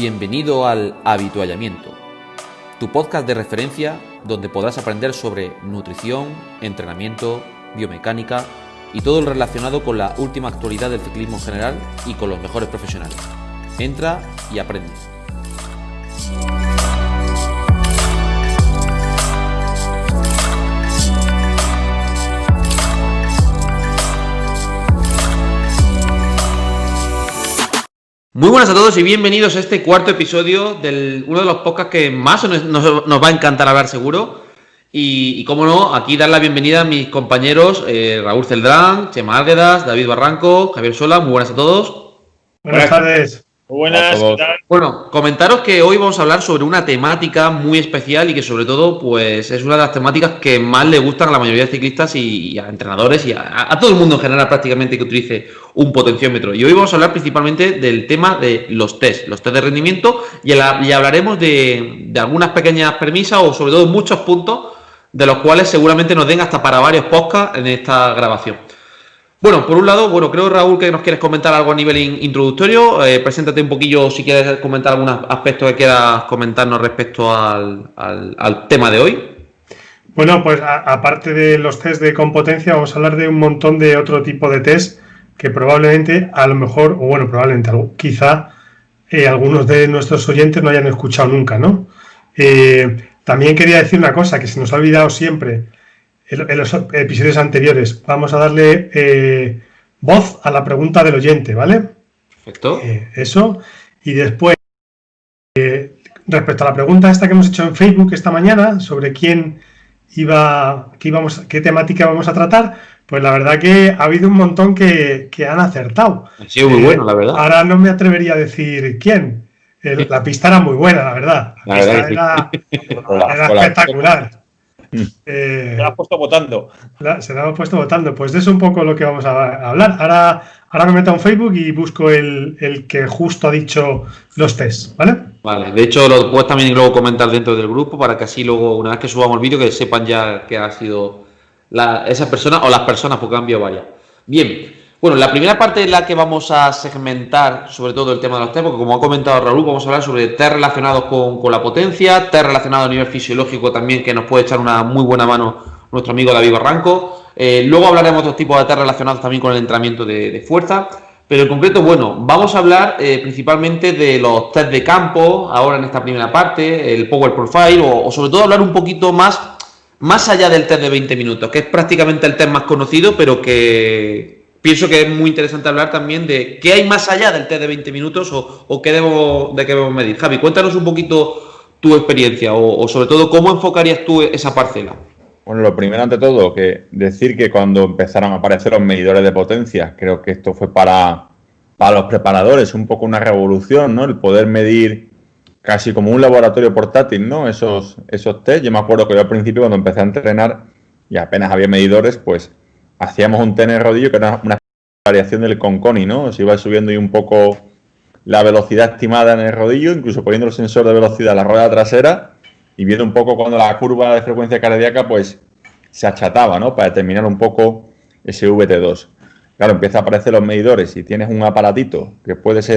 Bienvenido al Habituallamiento, tu podcast de referencia donde podrás aprender sobre nutrición, entrenamiento, biomecánica y todo lo relacionado con la última actualidad del ciclismo en general y con los mejores profesionales. Entra y aprende. Muy buenas a todos y bienvenidos a este cuarto episodio de uno de los podcasts que más nos va a encantar hablar seguro. Y cómo no, aquí dar la bienvenida a mis compañeros Raúl Celdrán, Chema Arguedas, David Barranco, Javier Sola. Muy buenas a todos. Buenas tardes. Muy buenas. Bueno, comentaros que hoy vamos a hablar sobre una temática muy especial y que sobre todo pues es una de las temáticas que más le gustan a la mayoría de ciclistas y a entrenadores y a todo el mundo en general prácticamente que utilice un potenciómetro. Y hoy vamos a hablar principalmente del tema de los test de rendimiento y hablaremos de algunas pequeñas premisas o sobre todo muchos puntos de los cuales seguramente nos den hasta para varios podcasts en esta grabación. Bueno, por un lado, creo, Raúl, que nos quieres comentar algo a nivel introductorio. Preséntate un poquillo si quieres comentar algunos aspectos que quieras comentarnos respecto al tema de hoy. Bueno, pues aparte de los test de competencia, vamos a hablar de un montón de otro tipo de test que probablemente, quizá algunos de nuestros oyentes no hayan escuchado nunca, ¿no? También quería decir una cosa que se nos ha olvidado siempre en los episodios anteriores. Vamos a darle voz a la pregunta del oyente, ¿vale? Perfecto. Eso. Y después, respecto a la pregunta esta que hemos hecho en Facebook esta mañana sobre qué temática vamos a tratar, pues la verdad que ha habido un montón que han acertado. Ha sido muy bueno, la verdad. Ahora no me atrevería a decir quién. La pista era muy buena, la verdad. La pista era espectacular. Se la has puesto votando. Se la hemos puesto votando. Pues de eso un poco lo que vamos a hablar. Ahora me meto en Facebook y busco el que justo ha dicho los test, ¿vale? Vale, de hecho lo puedes también luego comentar dentro del grupo para que así luego, una vez que subamos el vídeo, que sepan ya que ha sido esa persona o las personas, porque han enviado varias. Bien. Bueno, la primera parte es la que vamos a segmentar sobre todo el tema de los test, porque como ha comentado Raúl, vamos a hablar sobre test relacionados con la potencia, test relacionados a nivel fisiológico también, que nos puede echar una muy buena mano nuestro amigo David Barranco. Luego hablaremos de otros tipos de test relacionados también con el entrenamiento de fuerza, pero en concreto, vamos a hablar principalmente de los test de campo, ahora en esta primera parte, el Power Profile, o sobre todo hablar un poquito más allá del test de 20 minutos, que es prácticamente el test más conocido, pero que pienso que es muy interesante hablar también de qué hay más allá del test de 20 minutos o de qué debemos medir. Javi, cuéntanos un poquito tu experiencia o sobre todo cómo enfocarías tú esa parcela. Bueno, lo primero ante todo, que decir que cuando empezaron a aparecer los medidores de potencia, creo que esto fue para los preparadores un poco una revolución, ¿no? El poder medir casi como un laboratorio portátil, ¿no? Esos test. Yo me acuerdo que yo al principio cuando empecé a entrenar y apenas había medidores, pues hacíamos un test en el rodillo que era una variación del Conconi, ¿no? Se iba subiendo y un poco la velocidad estimada en el rodillo, incluso poniendo el sensor de velocidad en la rueda trasera y viendo un poco cuando la curva de frecuencia cardíaca pues se achataba, ¿no? Para determinar un poco ese VT2. Claro, empieza a aparecer los medidores y tienes un aparatito que puedes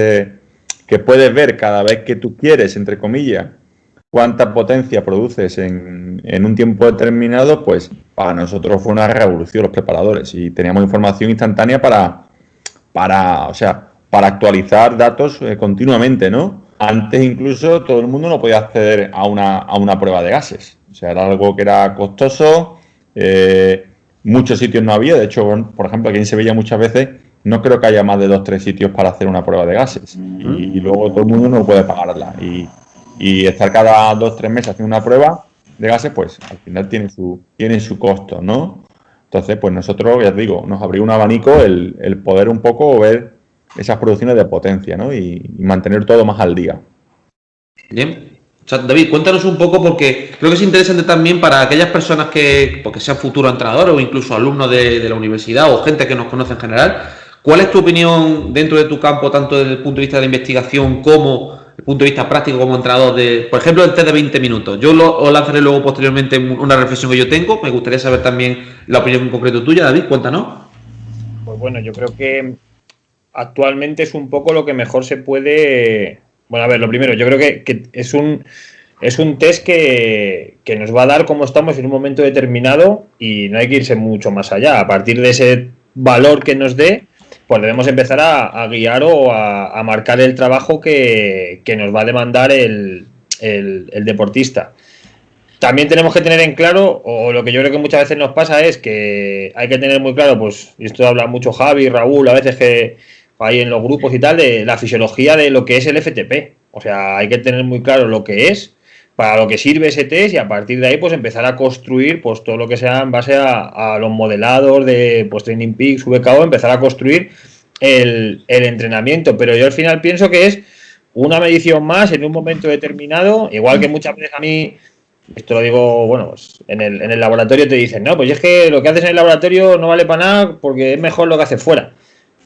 ver cada vez que tú quieres, entre comillas, cuánta potencia produces en un tiempo determinado, pues para nosotros fue una revolución los preparadores y teníamos información instantánea para actualizar datos continuamente, ¿no? Antes incluso todo el mundo no podía acceder a una prueba de gases, o sea, era algo que era costoso, muchos sitios no había, de hecho, por ejemplo, aquí en Sevilla muchas veces no creo que haya más de 2 o 3 sitios para hacer una prueba de gases y luego todo el mundo no puede pagarla y estar cada 2 o 3 meses haciendo una prueba de gases, pues al final tiene su costo, ¿no? Entonces, pues nosotros, ya te digo, nos abrió un abanico el poder un poco ver esas producciones de potencia, ¿no? Y mantener todo más al día. Bien. O sea, David, cuéntanos un poco, porque creo que es interesante también para aquellas personas porque sean futuros entrenadores o incluso alumnos de la universidad o gente que nos conoce en general. ¿Cuál es tu opinión dentro de tu campo, tanto desde el punto de vista de la investigación como desde el punto de vista práctico como entrenador, por ejemplo, el test de 20 minutos? Yo os lanzaré luego posteriormente una reflexión que yo tengo. Me gustaría saber también la opinión en concreto tuya, David, cuéntanos. Pues bueno, yo creo que actualmente es un poco lo que mejor se puede Bueno, a ver, lo primero, yo creo que es un test que nos va a dar cómo estamos en un momento determinado y no hay que irse mucho más allá. A partir de ese valor que nos dé, pues debemos empezar a guiar o a marcar el trabajo que nos va a demandar el deportista. También tenemos que tener en claro, o lo que yo creo que muchas veces nos pasa es que hay que tener muy claro, pues, y esto habla mucho Javi, Raúl, a veces que hay en los grupos y tal, de la fisiología de lo que es el FTP. O sea, hay que tener muy claro lo que es, para lo que sirve ese test y a partir de ahí pues empezar a construir pues todo lo que sea en base a los modelados de pues Training Peaks, VKO, empezar a construir el entrenamiento. Pero yo al final pienso que es una medición más en un momento determinado, igual que muchas veces a mí, esto lo digo, bueno, pues en el laboratorio te dicen, no, pues es que lo que haces en el laboratorio no vale para nada porque es mejor lo que haces fuera.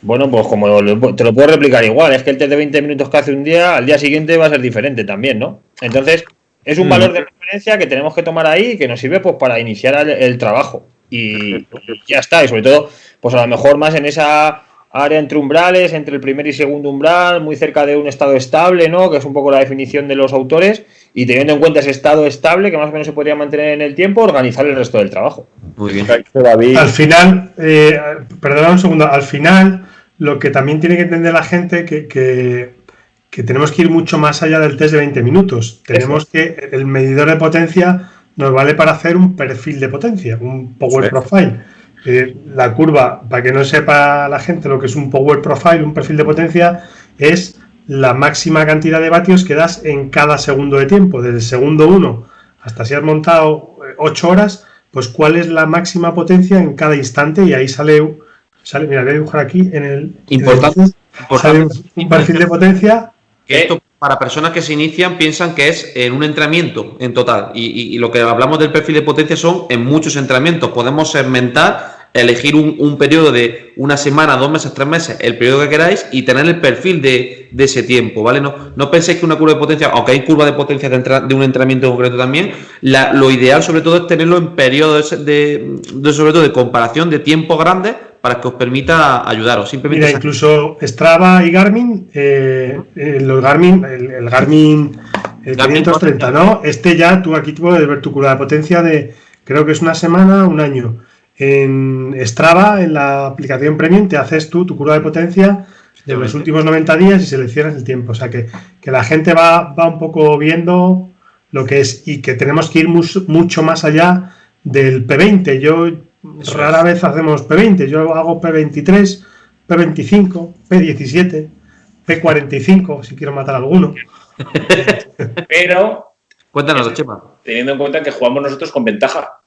Bueno, pues como te lo puedo replicar igual, es que el test de 20 minutos que hace un día, al día siguiente va a ser diferente también, ¿no? Entonces, es un valor de referencia que tenemos que tomar ahí y que nos sirve pues para iniciar el trabajo. Y ya está, y sobre todo, pues a lo mejor más en esa área entre umbrales, entre el primer y segundo umbral, muy cerca de un estado estable, ¿no? Que es un poco la definición de los autores, y teniendo en cuenta ese estado estable, que más o menos se podría mantener en el tiempo, organizar el resto del trabajo. Muy bien. Al final, perdona un segundo, al final, lo que también tiene que entender la gente que tenemos que ir mucho más allá del test de 20 minutos. Tenemos que el medidor de potencia nos vale para hacer un perfil de potencia, un Power Profile. La curva, para que no sepa la gente lo que es un Power Profile, un perfil de potencia, es la máxima cantidad de vatios que das en cada segundo de tiempo. Desde el segundo 1 hasta si has montado 8 horas, pues cuál es la máxima potencia en cada instante, y ahí sale mira, voy a dibujar aquí en el... Importante. Sale un perfil de potencia. Que esto, para personas que se inician, piensan que es en un entrenamiento en total. Y lo que hablamos del perfil de potencia son en muchos entrenamientos. Podemos segmentar, elegir un periodo de una semana, 2 meses, 3 meses, el periodo que queráis, y tener el perfil de ese tiempo, ¿vale? No penséis que una curva de potencia, aunque hay curva de potencia de un entrenamiento concreto también, lo ideal sobre todo es tenerlo en periodos sobre todo de comparación de tiempos grandes, para que os permita ayudaros. Simplemente mira, incluso Strava y Garmin, los Garmin, el Garmin 530, ¿no? Ya tú aquí puedes ver tu curva de potencia de, creo que es una semana, un año. En Strava, en la aplicación Premium, te haces tú tu curva de potencia de los últimos 90 días y seleccionas el tiempo. O sea que la gente va un poco viendo lo que es, y que tenemos que ir mucho más allá del P20. Rara vez hacemos P20, yo hago P23, P25, P17, P45, si quiero matar a alguno. Pero, cuéntanos, Chema. Teniendo en cuenta que jugamos nosotros con ventaja.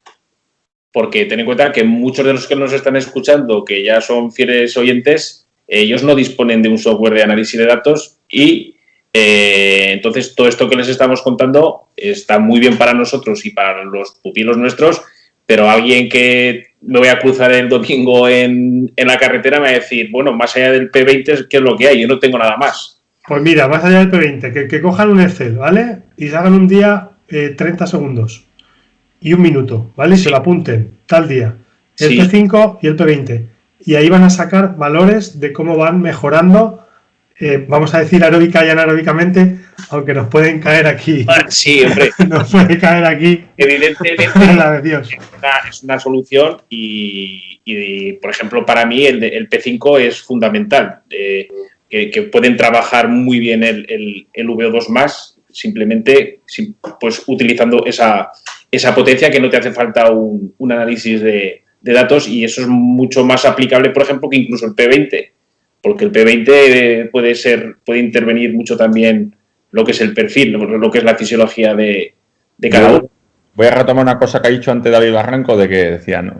Porque ten en cuenta que muchos de los que nos están escuchando, que ya son fieles oyentes, ellos no disponen de un software de análisis de datos y entonces todo esto que les estamos contando está muy bien para nosotros y para los pupilos nuestros, pero alguien que me voy a cruzar el domingo en la carretera me va a decir, bueno, más allá del P20, ¿qué es lo que hay? Yo no tengo nada más. Pues mira, más allá del P20, que cojan un Excel, ¿vale? Y se hagan un día 30 segundos y un minuto, ¿vale? Y se lo apunten, tal día, el P5 y el P20. Y ahí van a sacar valores de cómo van mejorando, vamos a decir aeróbica y anaeróbicamente, aunque nos pueden caer aquí. Sí, hombre. Nos puede caer aquí. Evidentemente, la de Dios. Es una solución y, por ejemplo, para mí el P5 es fundamental. Que pueden trabajar muy bien el VO2+, simplemente pues utilizando esa potencia, que no te hace falta un análisis de datos, y eso es mucho más aplicable, por ejemplo, que incluso el P20, porque el P20 puede intervenir mucho también lo que es el perfil, lo que es la fisiología de cada uno. Voy a retomar una cosa que ha dicho antes David Barranco, de que decían,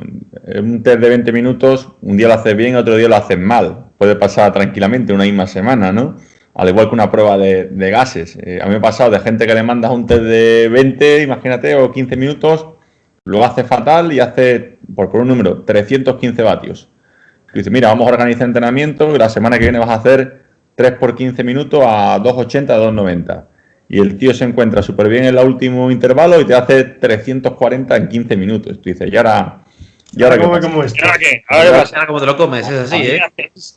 un test de 20 minutos, un día lo haces bien, otro día lo haces mal. Puede pasar tranquilamente una misma semana, ¿no? Al igual que una prueba de gases. A mí me ha pasado de gente que le mandas un test de 20, imagínate, o 15 minutos, lo hace fatal y hace, por un número, 315 vatios. Y dice, mira, vamos a organizar entrenamiento y la semana que viene vas a hacer 3 por 15 minutos a 2,80, a 2,90. Y el tío se encuentra súper bien en el último intervalo y te hace 340 en 15 minutos. Tú dices, y ahora ¿Y ahora qué ¿Cómo pasa? como esto? ¿Ahora qué? ¿Ahora qué pasa? Ahora como te lo comes, es así, ¿eh?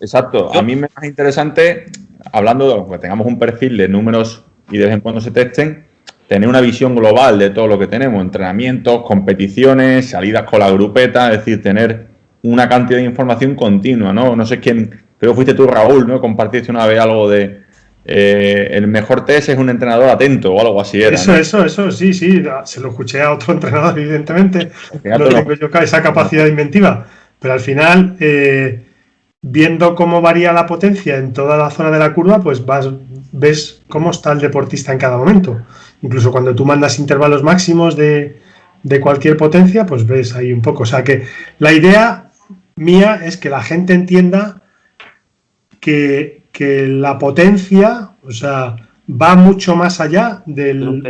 Exacto. A mí me es más interesante, hablando de que tengamos un perfil de números y de vez en cuando se testen, tener una visión global de todo lo que tenemos, entrenamientos, competiciones, salidas con la grupeta, es decir, tener una cantidad de información continua, ¿no? No sé quién, creo que fuiste tú, Raúl, ¿no? Compartiste una vez algo de el mejor test es un entrenador atento o algo así era, ¿no? Eso, sí, se lo escuché a otro entrenador, evidentemente, Fíjate, no tengo yo esa capacidad inventiva, pero al final, viendo cómo varía la potencia en toda la zona de la curva, pues ves cómo está el deportista en cada momento. Incluso cuando tú mandas intervalos máximos de cualquier potencia, pues ves ahí un poco. O sea que la idea mía es que la gente entienda que la potencia, o sea, va mucho más allá del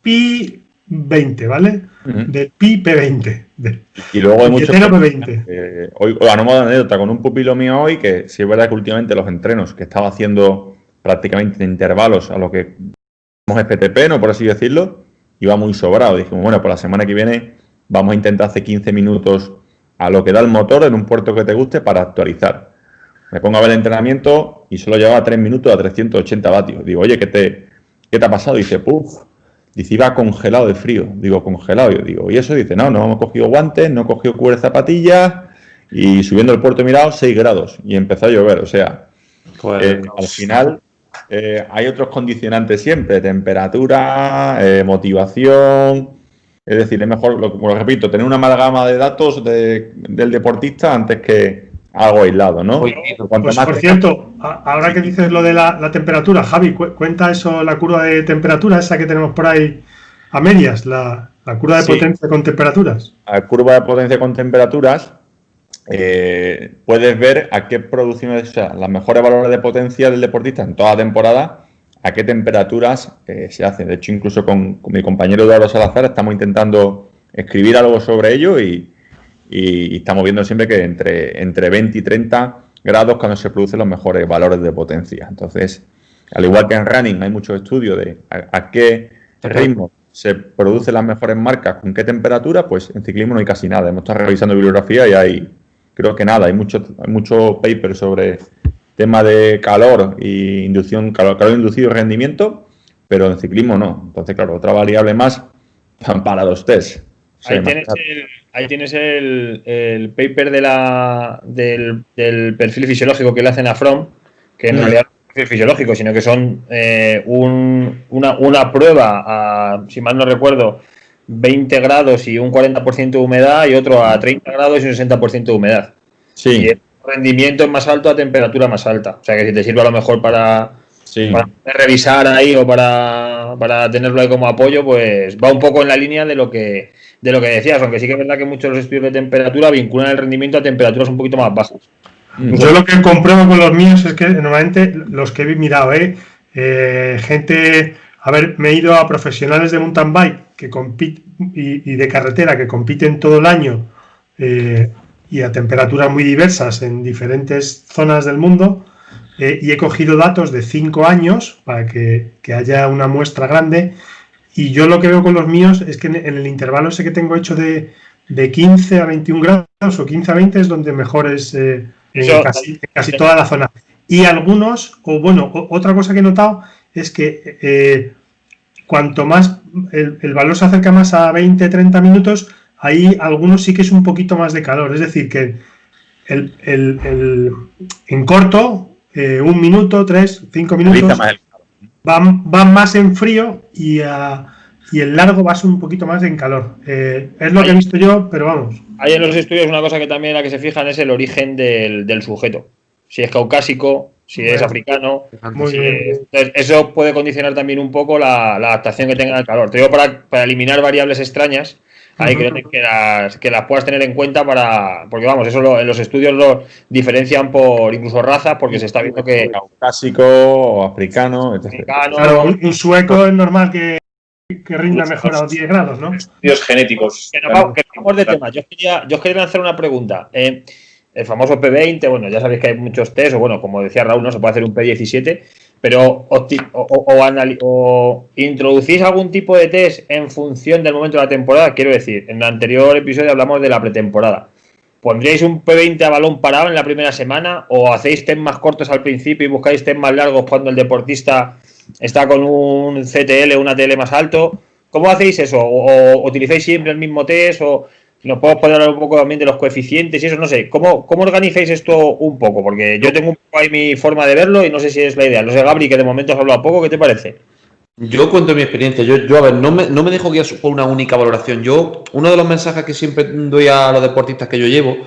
pi 20, ¿vale? Del pi P20. Y luego hay muchos P20. hoy, a modo de anécdota, con un pupilo mío hoy, que sí es verdad que últimamente los entrenos que estaba haciendo prácticamente en intervalos a lo que llamamos FTP, ¿no? Por así decirlo, iba muy sobrado. Dijimos, bueno, pues la semana que viene vamos a intentar hacer 15 minutos a lo que da el motor en un puerto que te guste para actualizar. Me pongo a ver el entrenamiento y solo llevaba 3 minutos a 380 vatios. Digo, oye, ¿qué te ha pasado? Dice, puf. Dice, iba congelado de frío. Digo, congelado. Yo digo, ¿y eso? Dice, no hemos cogido guantes, no he cogido cubre zapatillas y subiendo el puerto he mirado 6 grados y empezó a llover. O sea, al final hay otros condicionantes siempre, temperatura, motivación. Es decir, es mejor, lo repito, tener una amalgama de datos del deportista antes que algo aislado, ¿no? Pues, por cierto, ahora que dices lo de la temperatura, Javi, cuenta eso, la curva de temperatura, esa que tenemos por ahí a medias, la curva de potencia con temperaturas. La curva de potencia con temperaturas, puedes ver a qué producciones, o sea, las mejores valores de potencia del deportista en toda la temporada, a qué temperaturas se hacen. De hecho, incluso con mi compañero Eduardo Salazar estamos intentando escribir algo sobre ello y estamos viendo siempre que entre 20 y 30 grados cuando se producen los mejores valores de potencia. Entonces, al igual que en running hay muchos estudios de a qué ritmo se producen las mejores marcas, con qué temperatura, pues en ciclismo no hay casi nada. Hemos estado revisando bibliografía y hay, creo que nada, hay mucho paper sobre tema de calor y inducción, calor inducido y rendimiento, pero en ciclismo no. Entonces, claro, otra variable más para los test. Ahí tienes el paper del perfil fisiológico que le hacen a Fromm, que en realidad no es perfil fisiológico, sino que son una prueba a, si mal no recuerdo, 20 grados y un 40% de humedad y otro a 30 grados y un 60% de humedad. Sí. Y el rendimiento es más alto a temperatura más alta. O sea que si te sirve a lo mejor para revisar ahí o para tenerlo ahí como apoyo, pues va un poco en la línea de lo que decías, aunque sí que es verdad que muchos de los estudios de temperatura vinculan el rendimiento a temperaturas un poquito más bajas. Yo lo que compruebo con los míos es que normalmente los que he mirado, gente, a ver, me he ido a profesionales de mountain bike que compiten y de carretera que compiten todo el año y a temperaturas muy diversas en diferentes zonas del mundo. Y he cogido datos de 5 años para que haya una muestra grande, y yo lo que veo con los míos es que en el intervalo ese que tengo hecho de 15 a 21 grados o 15 a 20 es donde mejor es en casi toda la zona. Y algunos, otra cosa que he notado es que cuanto más el valor se acerca más a 20-30 minutos, ahí algunos sí que es un poquito más de calor, es decir, que en corto, 1 minuto, 3, 5 minutos, van más en frío y en largo vas un poquito más en calor. Es lo que he visto yo, pero vamos. Hay en los estudios una cosa que también a la que se fijan es el origen del sujeto. Si es caucásico, si es africano. Entonces, eso puede condicionar también un poco la adaptación que tenga al calor. Te digo para eliminar variables extrañas. Hay que las puedas tener en cuenta porque vamos, eso en los estudios lo diferencian por incluso raza, porque se está viendo que caucásico o africano, etc. Claro, un sueco es normal que rinda mejor a los 10 grados, ¿no? Estudios genéticos. Que vamos de tema. Yo os quería lanzar una pregunta. El famoso P20, bueno, ya sabéis que hay muchos test, o bueno, como decía Raúl, no se puede hacer un P17, pero introducís algún tipo de test en función del momento de la temporada. Quiero decir, en el anterior episodio hablamos de la pretemporada. ¿pondríais un P20 a balón parado en la primera semana o hacéis test más cortos al principio y buscáis test más largos cuando el deportista está con un CTL o un ATL más alto? ¿Cómo hacéis eso? ¿O utilizáis siempre el mismo test? ¿O nos podemos poder hablar un poco también de los coeficientes y eso? No sé, ¿cómo organizáis esto un poco? Porque yo tengo un poco ahí mi forma de verlo y no sé si es la idea. No sé, Gabri, que de momento has hablado poco, ¿qué te parece? Yo cuento mi experiencia. Yo a ver, no me dejo guiar por una única valoración. Uno de los mensajes que siempre doy a los deportistas que yo llevo,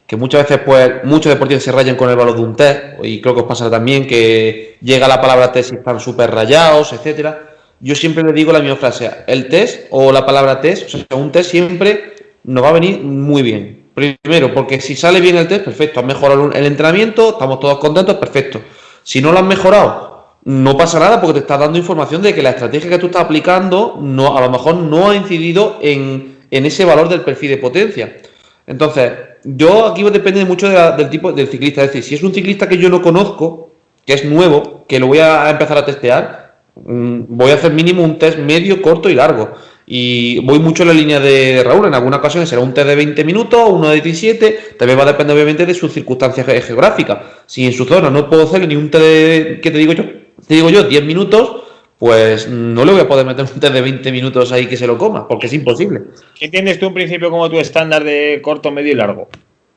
que muchas veces pues muchos deportistas se rayan con el valor de un test, y creo que os pasa también, que llega la palabra test y están súper rayados, etcétera. Yo siempre les digo la misma frase: el test o la palabra test, o sea, un test siempre nos va a venir muy bien. Primero, porque si sale bien el test, perfecto, has mejorado el entrenamiento, estamos todos contentos, perfecto. Si no lo has mejorado, no pasa nada, porque te estás dando información de que la estrategia que tú estás aplicando a lo mejor no ha incidido en ese valor del perfil de potencia. Entonces, yo aquí depende mucho del tipo del ciclista. Es decir, si es un ciclista que yo no conozco, que es nuevo, que lo voy a empezar a testear, voy a hacer mínimo un test medio, corto y largo. Y voy mucho en la línea de Raúl. En algunas ocasiones será un test de 20 minutos, uno de 17. También va a depender obviamente de sus circunstancias geográficas. Si en su zona no puedo hacerle ni un test de, ¿qué te digo yo? 10 minutos, pues no le voy a poder meter un test de 20 minutos ahí que se lo coma, porque es imposible. ¿Qué tienes tú en principio como tu estándar de corto, medio y largo?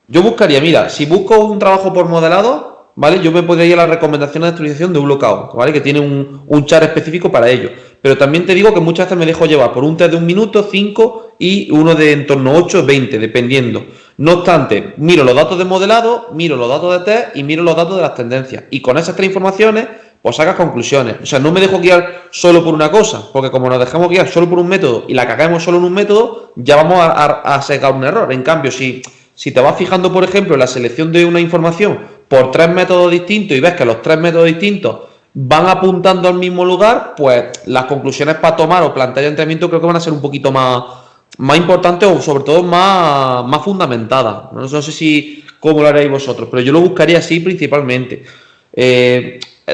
Yo buscaría, mira, si busco un trabajo por modelado, ¿vale? Yo me podría ir a las recomendaciones de actualización de un lookout, ¿vale? Que tiene un chart específico para ello. Pero también te digo que muchas veces me dejo llevar por un test de 1 minuto, 5 y uno de en torno a 8, 20, dependiendo. No obstante, miro los datos de modelado, miro los datos de test y miro los datos de las tendencias. Y con esas 3 informaciones, pues sacas conclusiones. O sea, no me dejo guiar solo por una cosa, porque como nos dejamos guiar solo por un método y la cagamos solo en un método, ya vamos a sacar un error. En cambio, si te vas fijando, por ejemplo, en la selección de una información por 3 métodos distintos y ves que los 3 métodos distintos van apuntando al mismo lugar, pues las conclusiones para tomar o plantear el entrenamiento creo que van a ser un poquito más importantes o sobre todo más fundamentadas. No sé si cómo lo haréis vosotros, pero yo lo buscaría así principalmente.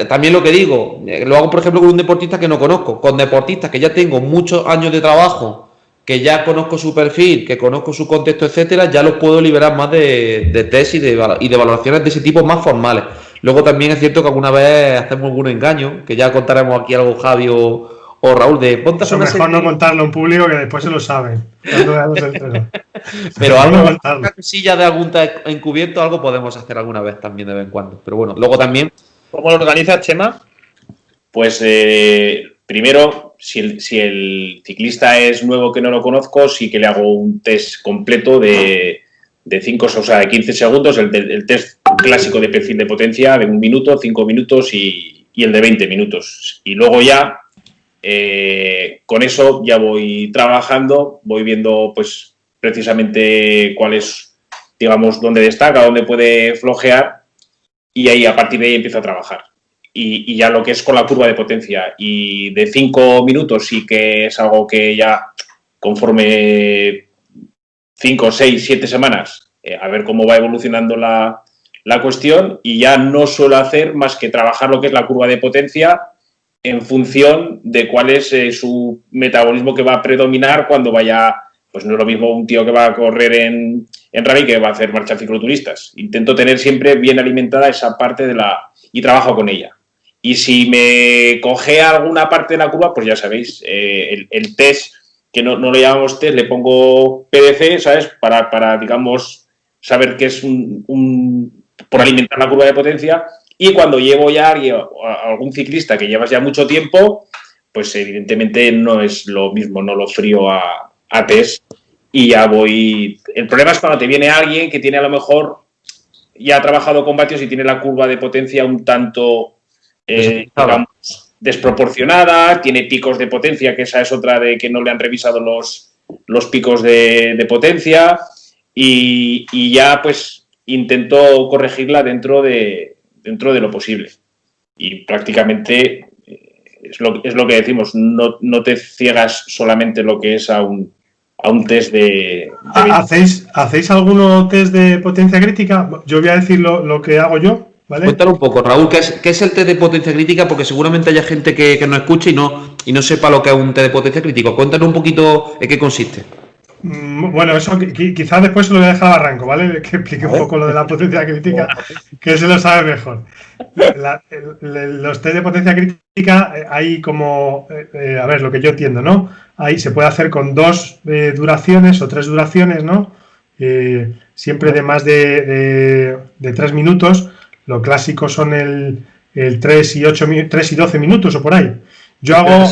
También lo que digo, lo hago por ejemplo con un deportista que no conozco, con deportistas que ya tengo muchos años de trabajo, que ya conozco su perfil, que conozco su contexto, etcétera, ya los puedo liberar más de test y de valoraciones de ese tipo más formales. Luego también es cierto que alguna vez hacemos algún engaño, que ya contaremos aquí algo Javi o Raúl, de ponte a eso mejor serie... no contarlo en público, que después se lo saben. Pero algo, una cosilla de algún test encubierto, algo podemos hacer alguna vez también de vez en cuando. Pero bueno, luego también... ¿Cómo lo organizas, Chema? Pues primero, si el ciclista es nuevo que no lo conozco, sí que le hago un test completo de 5, o sea, de 15 segundos, el test clásico de perfil de potencia de 1 minuto, 5 minutos y el de 20 minutos. Y luego ya, con eso ya voy trabajando, voy viendo pues precisamente cuál es, digamos, dónde destaca, dónde puede flojear. Y ahí, a partir de ahí, empiezo a trabajar. Y ya lo que es con la curva de potencia. Y de 5 minutos sí que es algo que ya, conforme 5, 6, 7 semanas, a ver cómo va evolucionando la cuestión. Y ya no suelo hacer más que trabajar lo que es la curva de potencia en función de cuál es su metabolismo que va a predominar cuando vaya. Pues no es lo mismo un tío que va a correr en rally que va a hacer marchas cicloturistas. Intento tener siempre bien alimentada esa parte y trabajo con ella. Y si me coge alguna parte de la curva, pues ya sabéis, el test, que no lo llamamos test, le pongo PDC, ¿sabes? Para digamos, saber que es por alimentar la curva de potencia. Y cuando llevo ya a algún ciclista que llevas ya mucho tiempo, pues evidentemente no es lo mismo, no lo frío a test y ya voy. El problema es cuando te viene alguien que tiene a lo mejor ya ha trabajado con vatios y tiene la curva de potencia un tanto digamos, desproporcionada, tiene picos de potencia, que esa es otra de que no le han revisado los picos de potencia y ya pues intento corregirla dentro de lo posible y prácticamente es lo que decimos, no te ciegas solamente lo que es a un test de ¿Hacéis alguno test de potencia crítica? Yo voy a decir lo que hago yo, ¿vale? Cuéntalo un poco, Raúl, ¿qué es el test de potencia crítica? Porque seguramente haya gente que no escuche y no sepa lo que es un test de potencia crítica. Cuéntanos un poquito en qué consiste. Bueno, eso quizás después se lo voy a dejar al arranco, ¿vale? Que explique un poco lo de la potencia crítica, que él se lo sabe mejor. Los test de potencia crítica hay como, a ver, lo que yo entiendo, ¿no? Ahí se puede hacer con 2 duraciones o 3 duraciones, ¿no? Siempre de más de 3 minutos. Lo clásico son el 3 y 12 minutos o por ahí. Yo hago...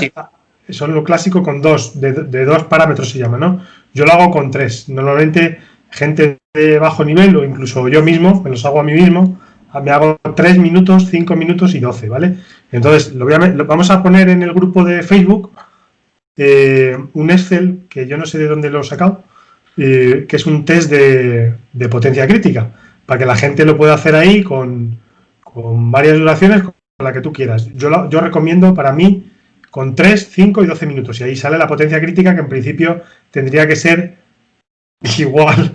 Son lo clásico con 2, de 2 parámetros se llama, ¿no? Yo lo hago con 3. Normalmente gente de bajo nivel o incluso yo mismo, me los hago a mí mismo, me hago 3 minutos, 5 minutos y 12, ¿vale? Entonces, vamos a poner en el grupo de Facebook un Excel, que yo no sé de dónde lo he sacado, que es un test de potencia crítica, para que la gente lo pueda hacer ahí con varias duraciones, con la que tú quieras. Yo recomiendo para mí con 3, 5 y 12 minutos. Y ahí sale la potencia crítica, que en principio tendría que ser igual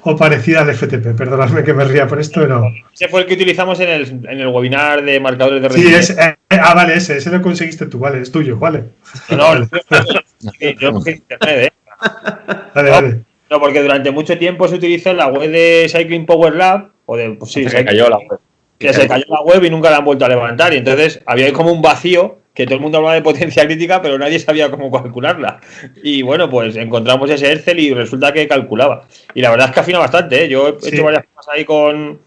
o parecida al FTP. Perdonadme que me ría por esto, pero... Ese fue el que utilizamos en el webinar de marcadores de rendimiento. Sí, vale, ese lo conseguiste tú, vale, es tuyo, vale. No, yo cogí internet, Vale. No, porque durante mucho tiempo se utilizó en la web de Cycling Power Lab, o de... Pues sí, se cayó la web. Que se cayó la web y nunca la han vuelto a levantar. Y entonces había como un vacío, que todo el mundo hablaba de potencia crítica, pero nadie sabía cómo calcularla. Y bueno, pues encontramos ese Excel y resulta que calculaba. Y la verdad es que afina bastante, ¿eh? Yo he hecho varias cosas ahí con...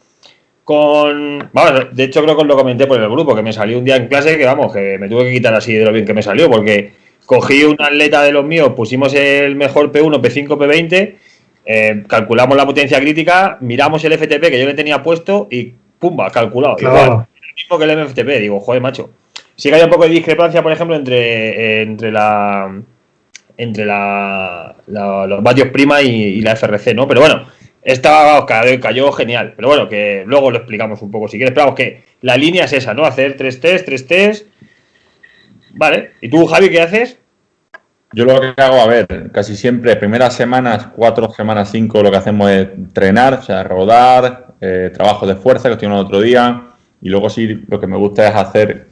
Vamos, de hecho creo que os lo comenté por el grupo, que me salió un día en clase que, vamos, que me tuve que quitar así de lo bien que me salió, porque cogí un atleta de los míos, pusimos el mejor P1, P5, P20, calculamos la potencia crítica, miramos el FTP que yo le tenía puesto y ¡pumba! Calculado. Claro. Igual, el mismo que el MFTP. Digo, joder, macho. Sí que hay un poco de discrepancia, por ejemplo, entre los vatios prima y la FRC, ¿no? Pero bueno, esta cayó genial. Pero bueno, que luego lo explicamos un poco. Si quieres, pero vamos, que la línea es esa, ¿no? Hacer 3 test. Vale. ¿Y tú, Javi, qué haces? Yo lo que hago, a ver, casi siempre, primeras semanas, 4 semanas, 5, lo que hacemos es entrenar, o sea, rodar, trabajo de fuerza, que estoy en otro día, y luego sí, lo que me gusta es hacer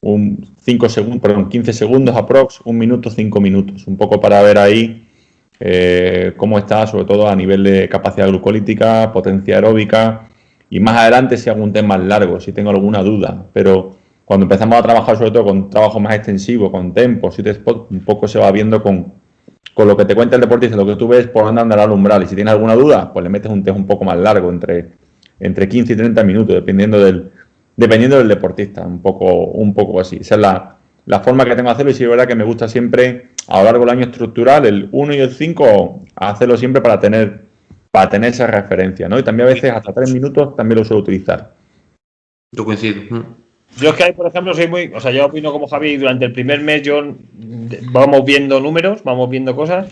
15 segundos aprox, 1 minuto, 5 minutos, un poco para ver ahí cómo está, sobre todo a nivel de capacidad glucolítica, potencia aeróbica, y más adelante si hago un test más largo, si tengo alguna duda, pero cuando empezamos a trabajar sobre todo con trabajo más extensivo, con tempos y test spot, un poco se va viendo con lo que te cuenta el deportista, lo que tú ves por dónde andará el umbral, y si tienes alguna duda, pues le metes un test un poco más largo, entre 15 y 30 minutos, dependiendo del deportista, un poco así. Esa es la forma que tengo de hacerlo, y sí es verdad que me gusta siempre, a lo largo del año estructural, el 1 y el 5, hacerlo siempre para tener esa referencia, ¿no? Y también a veces hasta 3 minutos también lo suelo utilizar. Yo coincido. Yo es que, por ejemplo, yo opino como Javi, durante el primer mes vamos viendo números, vamos viendo cosas.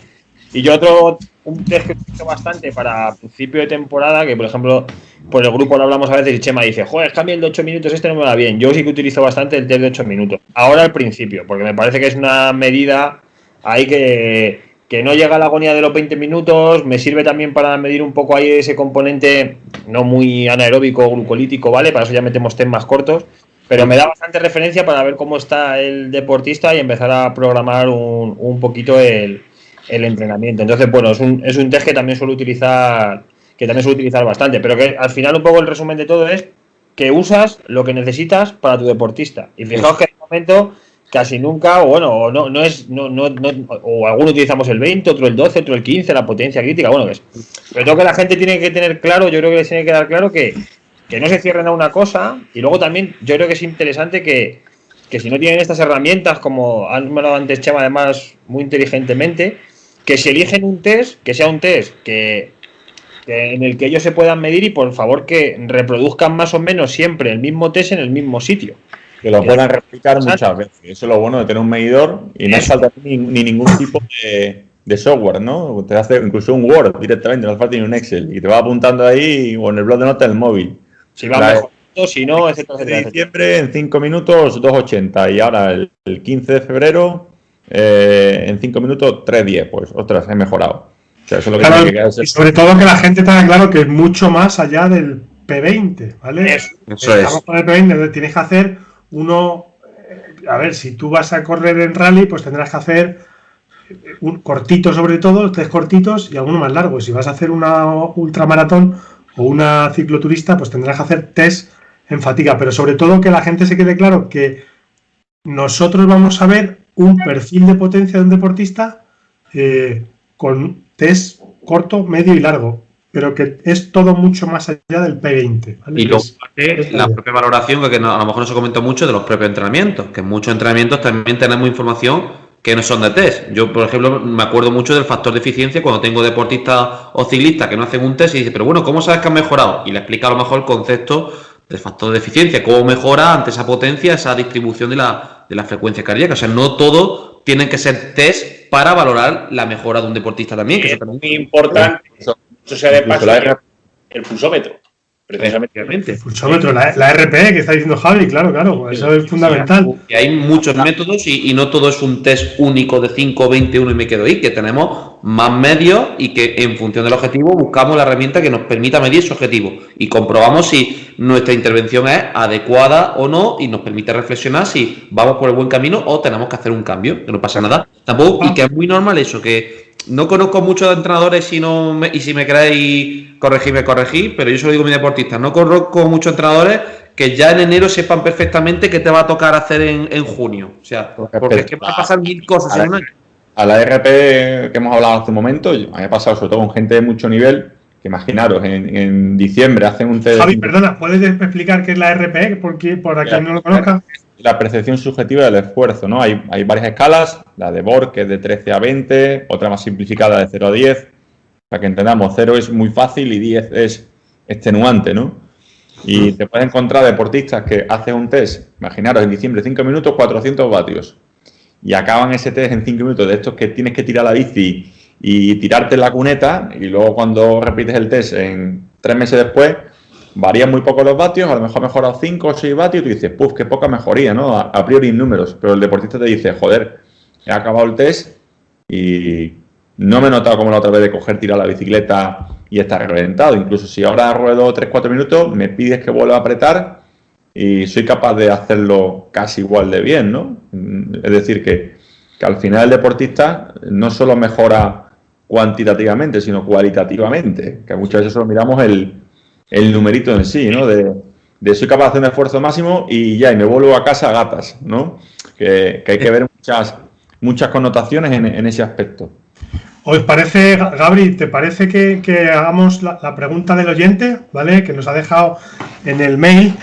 Y yo un test que utilizo bastante para principio de temporada, que por ejemplo, por el grupo lo hablamos a veces y Chema dice, joder, cambia el de 8 minutos, este no me va bien. Yo sí que utilizo bastante el test de 8 minutos. Ahora al principio, porque me parece que es una medida ahí que no llega a la agonía de los 20 minutos, me sirve también para medir un poco ahí ese componente no muy anaeróbico, glucolítico, ¿vale? Para eso ya metemos test más cortos. Pero me da bastante referencia para ver cómo está el deportista y empezar a programar un poquito el entrenamiento. Entonces, bueno, es un test que también suelo utilizar bastante, pero que al final un poco el resumen de todo es que usas lo que necesitas para tu deportista. Y fijaos que en el momento casi nunca, o bueno, o algunos utilizamos el 20, otro el 12, otro el 15, la potencia crítica, bueno, pero todo que la gente tiene que tener claro, yo creo que les tiene que dar claro que no se cierren a una cosa, y luego también yo creo que es interesante que si no tienen estas herramientas, como han hablado antes Chema, además muy inteligentemente, que si eligen un test, que sea un test que en el que ellos se puedan medir, y por favor que reproduzcan más o menos siempre el mismo test en el mismo sitio. Que lo puedan replicar muchas veces. Eso es lo bueno de tener un medidor, y no hace falta ni ningún tipo de software, ¿no? Te hace incluso un Word directamente, no hace falta ni un Excel, y te va apuntando ahí, o en el blog de notas del móvil. Si va mejor, si no, etcétera, de diciembre en 5 minutos 2.80, y ahora el 15 de febrero en 5 minutos 3.10, pues ostras, he mejorado. O sea, eso es lo que tiene que quedarse. Y sobre todo que la gente tenga claro que es mucho más allá del P20, ¿vale? Eso Estamos con el P20, tienes que hacer uno. A ver, si tú vas a correr en rally, pues tendrás que hacer cortitos sobre todo, test cortitos y algunos más largos. Si vas a hacer una ultramaratón o una cicloturista, pues tendrás que hacer test en fatiga, pero sobre todo que la gente se quede claro que nosotros vamos a ver un perfil de potencia de un deportista con test corto, medio y largo, pero que es todo mucho más allá del P20, ¿vale? Y luego la propia valoración, que a lo mejor no se comentó mucho, de los propios entrenamientos, que en muchos entrenamientos también tenemos información que no son de test. Yo, por ejemplo, me acuerdo mucho del factor de eficiencia cuando tengo deportistas o ciclistas que no hacen un test y dicen, pero bueno, ¿cómo sabes que han mejorado? Y le explica a lo mejor el concepto del factor de eficiencia, cómo mejora ante esa potencia, esa distribución de la frecuencia cardíaca. O sea, no todo tienen que ser test para valorar la mejora de un deportista también. Que es muy importante, eso sea de paso, el pulsómetro. Precisamente. El pulsómetro, la RPE que está diciendo Javi, claro, eso es fundamental. Y hay muchos métodos y no todo es un test único de 5, 21 y me quedo ahí, que tenemos más medios y que en función del objetivo buscamos la herramienta que nos permita medir ese objetivo y comprobamos si nuestra intervención es adecuada o no y nos permite reflexionar si vamos por el buen camino o tenemos que hacer un cambio, que no pasa nada. Tampoco, y que es muy normal eso, que no conozco muchos entrenadores y si me queréis corregir, pero yo se lo digo a mis deportistas, no conozco muchos entrenadores que ya en enero sepan perfectamente qué te va a tocar hacer en junio. O sea, porque es que van a pasar 1000 cosas en un año. A la RP que hemos hablado hace un momento, a mí me ha pasado sobre todo con gente de mucho nivel, que imaginaros, en diciembre hacen un test. Javi, perdona, ¿puedes explicar qué es la RP? Porque para quien no lo conozca. La percepción subjetiva del esfuerzo, ¿no? Hay varias escalas, la de Borg, que es de 13 a 20, otra más simplificada de 0 a 10. Para que entendamos, 0 es muy fácil y 10 es extenuante, ¿no? Y te puedes encontrar deportistas que hacen un test, imaginaros, en diciembre, 5 minutos, 400 vatios. Y acaban ese test en 5 minutos, de estos que tienes que tirar la bici y tirarte en la cuneta, y luego cuando repites el test en 3 meses después, varían muy poco los vatios, a lo mejor ha mejorado 5 o 6 vatios, y tú dices, qué poca mejoría, ¿no? A priori en números, pero el deportista te dice, joder, he acabado el test y no me he notado como la otra vez de coger, tirar la bicicleta y estar reventado. Incluso si ahora ruedo 3-4 minutos, me pides que vuelva a apretar y soy capaz de hacerlo casi igual de bien, ¿no? Es decir, que al final el deportista no solo mejora cuantitativamente, sino cualitativamente, que muchas veces solo miramos el numerito en sí, ¿no? De soy capaz de hacer un esfuerzo máximo y ya, y me vuelvo a casa a gatas, ¿no? Que hay que ver muchas connotaciones en ese aspecto. ¿Os parece, Gabri, te parece que hagamos la pregunta del oyente, ¿vale? Que nos ha dejado en el mail,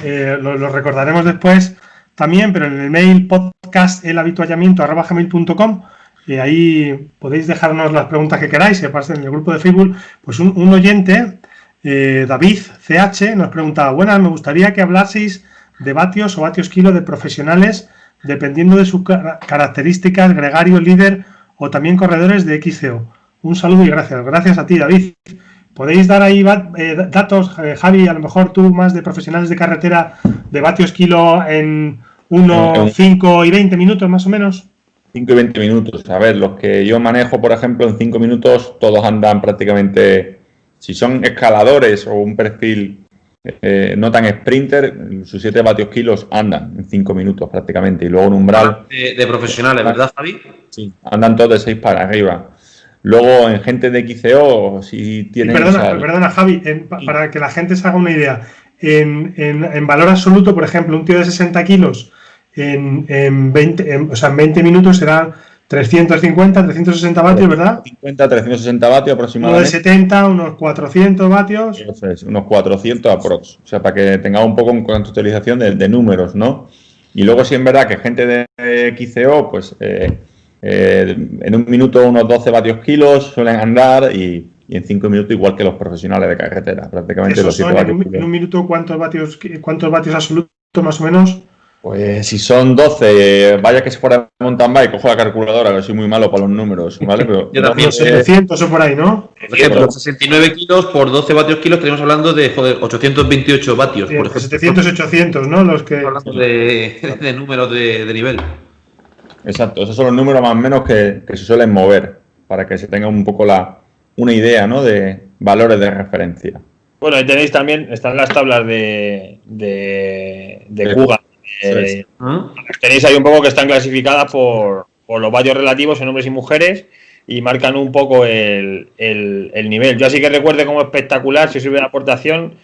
lo recordaremos después también, pero en el mail podcastelhabituallamiento@gmail.com, y ahí podéis dejarnos las preguntas que queráis, y aparte en el grupo de Facebook, pues un oyente, David CH, nos preguntaba, buenas, me gustaría que hablaseis de vatios o vatios kilo de profesionales, dependiendo de sus características, gregario, líder o también corredores de XCO. Un saludo y gracias. Gracias a ti, David. ¿Podéis dar ahí datos, Javi, a lo mejor tú más de profesionales de carretera, de vatios kilo en 1, 5 y 20 minutos más o menos? 5 y 20 minutos. A ver, los que yo manejo, por ejemplo, en 5 minutos, todos andan prácticamente, si son escaladores o un perfil no tan sprinter, sus 7 vatios kilos andan en 5 minutos prácticamente. Y luego un umbral de profesionales, ¿verdad, Javi? Sí, andan todos de 6 para arriba. Luego en gente de XCO, si tienen... Perdona, Javi, para que la gente se haga una idea. En valor absoluto, por ejemplo, un tío de 60 kilos en 20 minutos será 350, 360 vatios, ¿verdad? 350, 360 vatios aproximadamente. Uno de 70, unos 400 vatios. Eso es, unos 400 aprox. O sea, para que tengamos un poco en contextualización de números, ¿no? Y luego sí es verdad que gente de XCO, pues en un minuto unos 12 vatios kilos suelen andar y en 5 minutos igual que los profesionales de carretera, prácticamente los 7 vatios kilos. En un minuto, ¿cuántos vatios absolutos más o menos? Pues si son 12, vaya que se fuera de mountain bike, cojo la calculadora, que soy muy malo para los números, ¿vale? Pero yo también, 700 o por ahí, ¿no? Por ejemplo, 69 kilos por 12 vatios kilos, estaríamos hablando de 828 vatios. Sí, por ejemplo. 700, 800, ¿no? Los que... Estamos hablando de números de nivel. Exacto, esos son los números más o menos que se suelen mover, para que se tenga un poco una idea, ¿no? De valores de referencia. Bueno, ahí tenéis también, están las tablas de Kuga. Tenéis ahí un poco que están clasificadas por por los vatios relativos en hombres y mujeres y marcan un poco el nivel. Yo así que recuerde como espectacular, si sirve de aportación,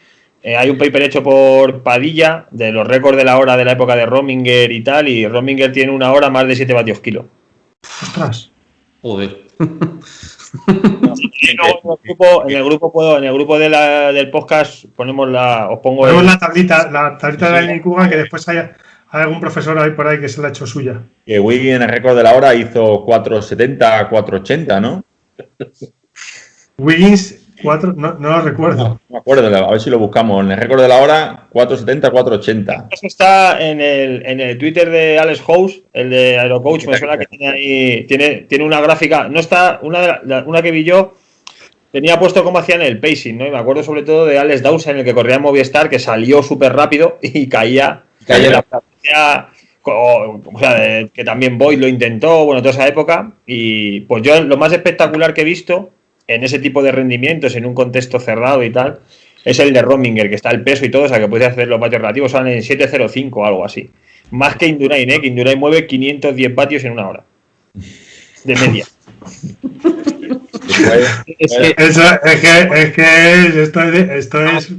hay un paper hecho por Padilla de los récords de la hora de la época de Rominger y tal, y Rominger tiene una hora más de 7 vatios kilo. Ostras. Joder. En el grupo del podcast ponemos os pongo la tablita de la Lini Kugan, que después hay algún profesor ahí por ahí que se la ha hecho suya. Que Wiggins en el récord de la hora hizo 4.70, 4.80, ¿no? Wiggins 4, no lo recuerdo. No me acuerdo, a ver si lo buscamos. En el récord de la hora, 4.70, 4.80. Eso está en el Twitter de Alex House, el de Aerocoach, me suena que tiene ahí, tiene una gráfica, no está, una que vi yo, tenía puesto cómo hacían el pacing, ¿no? Y me acuerdo sobre todo de Alex Dawson, en el que corría en Movistar, que salió súper rápido y caía o sea, que también Boyd lo intentó, bueno, toda esa época, y pues yo lo más espectacular que he visto en ese tipo de rendimientos, en un contexto cerrado y tal, es el de Rominger, que está el peso y todo, o sea, que puede hacer los vatios relativos, son en 7.05 o algo así. Más que Indurain, que Indurain mueve 510 vatios en una hora. De media. Es que esto es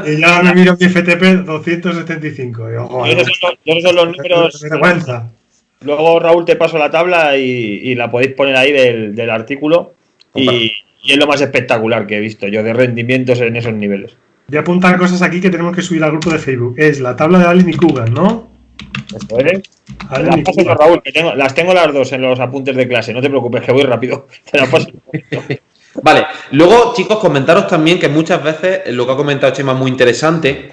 y ya me miro mi FTP 275. Yo son los números. Vergüenza. Luego, Raúl, te paso la tabla y la podéis poner ahí del artículo. Y es lo más espectacular que he visto yo de rendimientos en esos niveles. Voy a apuntar cosas aquí que tenemos que subir al grupo de Facebook. Es la tabla de Allen y Kugan, ¿no? Eso es. Las paso yo, Raúl, que las tengo las dos en los apuntes de clase. No te preocupes, que voy rápido. Te las paso. Vale, luego, chicos, comentaros también que muchas veces lo que ha comentado Chema es muy interesante.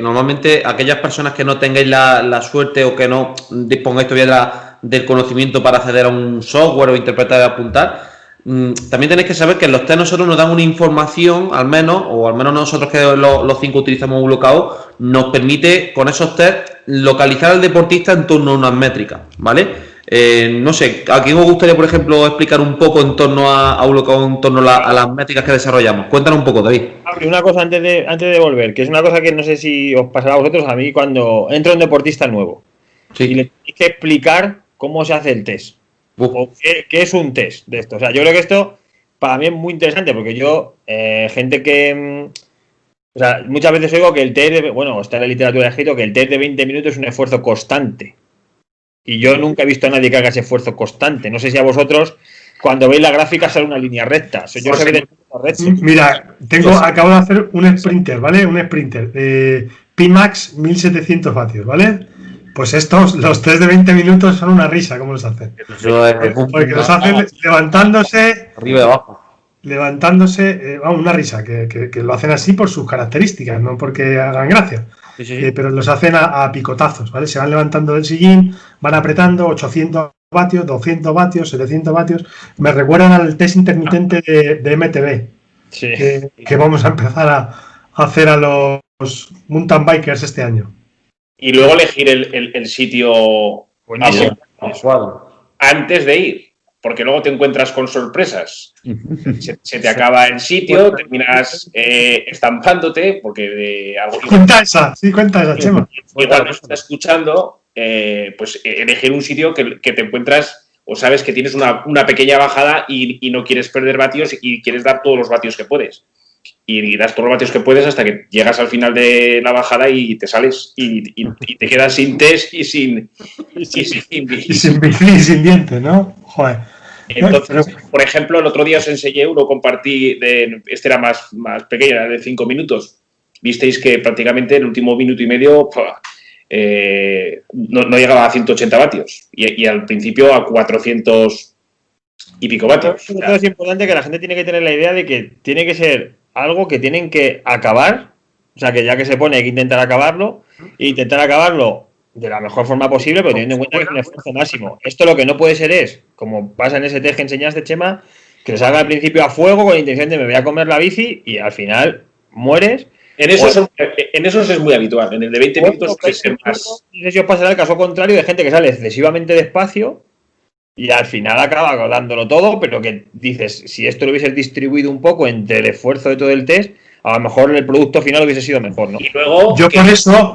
Normalmente, aquellas personas que no tengáis la suerte o que no dispongáis todavía del conocimiento para acceder a un software o interpretar y apuntar, también tenéis que saber que en los test nosotros nos dan una información, al menos nosotros que los 5 utilizamos un lookout, nos permite con esos test localizar al deportista en torno a unas métricas, ¿vale? No sé, ¿a quién os gustaría, por ejemplo, explicar un poco en torno a un lookout, en torno a las métricas que desarrollamos? Cuéntanos un poco, David. Una cosa antes de volver, que es una cosa que no sé si os pasará a vosotros, a mí cuando entra un deportista nuevo y le tenéis que explicar cómo se hace el test. O qué es un test de esto. O sea, yo creo que esto para mí es muy interesante porque yo, gente que... O sea, muchas veces oigo que el test, está en la literatura escrito que el test de 20 minutos es un esfuerzo constante. Y yo nunca he visto a nadie que haga ese esfuerzo constante. No sé si a vosotros, cuando veis la gráfica, sale una línea recta. O sea, yo mira, acabo de hacer un sprinter, ¿vale? Un sprinter. Pimax 1700 vatios, ¿vale? Pues los test de 20 minutos son una risa, ¿cómo los hacen? Porque los hacen levantándose. Arriba y abajo. Levantándose, una risa, que lo hacen así por sus características, no porque hagan gracia. Sí. Pero los hacen a picotazos, ¿vale? Se van levantando del sillín, van apretando 800 vatios, 200 vatios, 700 vatios. Me recuerdan al test intermitente de MTB, sí. que vamos a empezar a hacer a los mountain bikers este año. Y luego elegir el sitio antes de ir, porque luego te encuentras con sorpresas. Se te acaba el sitio, terminas estampándote, porque algo... Cuenta esa, Chema. Igual no está escuchando, pues elegir un sitio que te encuentras o sabes que tienes una pequeña bajada y no quieres perder vatios y quieres dar todos los vatios que puedes. Y das todos los vatios que puedes hasta que llegas al final de la bajada y te sales y te quedas sin test y sin sin dientes, ¿no? Joder. Entonces, por ejemplo, el otro día os enseñé uno, compartí, este era más pequeño, era de 5 minutos. Visteis que prácticamente el último minuto y medio no llegaba a 180 vatios y al principio a 400 y pico vatios. Es importante que la gente tiene que tener la idea de que tiene que ser algo que tienen que acabar, o sea, que ya que se pone hay que intentar acabarlo e intentar acabarlo de la mejor forma posible, pero teniendo en cuenta que es un esfuerzo máximo. Esto lo que no puede ser es, como pasa en ese test que enseñaste, Chema, que lo salga al principio a fuego con la intención de me voy a comer la bici y al final mueres. En esos es muy habitual, en el de 20 minutos es el más... No sé si os pasará el caso contrario de gente que sale excesivamente despacio y al final acaba dándolo todo, pero que dices, si esto lo hubieses distribuido un poco entre el esfuerzo de todo el test, a lo mejor el producto final hubiese sido mejor, ¿no? Y luego,